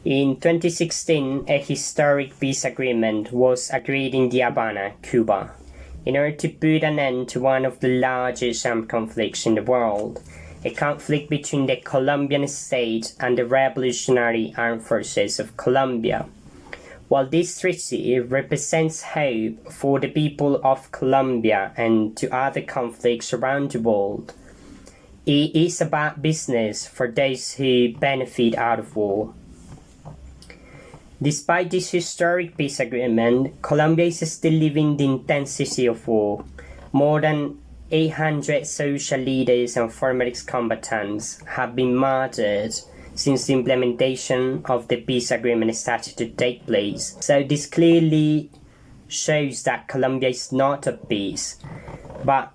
In 2016, a historic peace agreement was agreed in The Havana, Cuba, in order to put an end to one of the largest armed conflicts in the world, a conflict between the Colombian state and the Revolutionary Armed Forces of Colombia. While this treaty represents hope for the people of Colombia and to other conflicts around the world, it is a bad business for those who benefit out of war. Despite this historic peace agreement, Colombia is still living the intensity of war. More than 800 social leaders and former ex-combatants have been martyred since the implementation of the peace agreement started to take place. So this clearly shows that Colombia is not at peace. But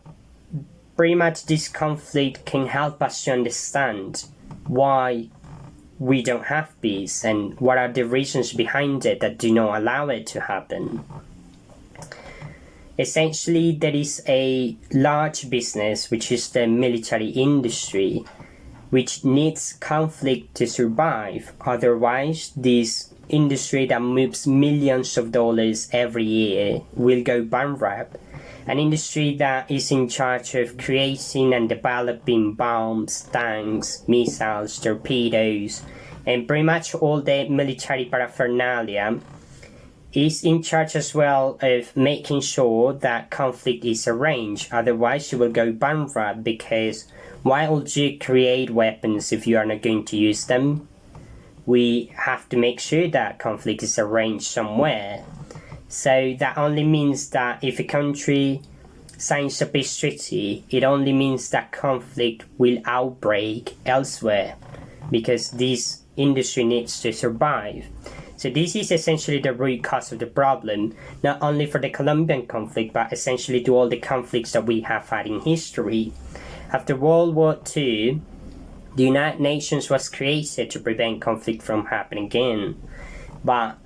pretty much this conflict can help us to understand why we don't have peace and what are the reasons behind it that do not allow it to happen. Essentially, there is a large business, which is the military industry, which needs conflict to survive. Otherwise, this industry that moves millions of dollars every year will go bankrupt. An industry that is in charge of creating and developing bombs, tanks, missiles, torpedoes, and pretty much all the military paraphernalia, is in charge as well of making sure that conflict is arranged. Otherwise, you will go bankrupt, because why would you create weapons if you are not going to use them? We have to make sure that conflict is arranged somewhere. So that only means that if a country signs a peace treaty, it only means that conflict will outbreak elsewhere, because this industry needs to survive. So this is essentially the root cause of the problem, not only for the Colombian conflict, but essentially to all the conflicts that we have had in history. After World War II, the United Nations was created to prevent conflict from happening again. But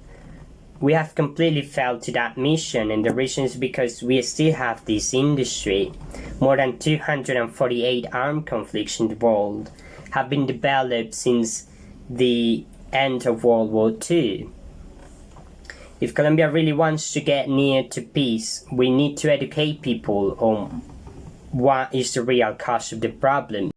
we have completely failed to that mission, and the reason is because we still have this industry. More than 248 armed conflicts in the world have been developed since the end of World War II. If Colombia really wants to get near to peace, we need to educate people on what is the real cause of the problem.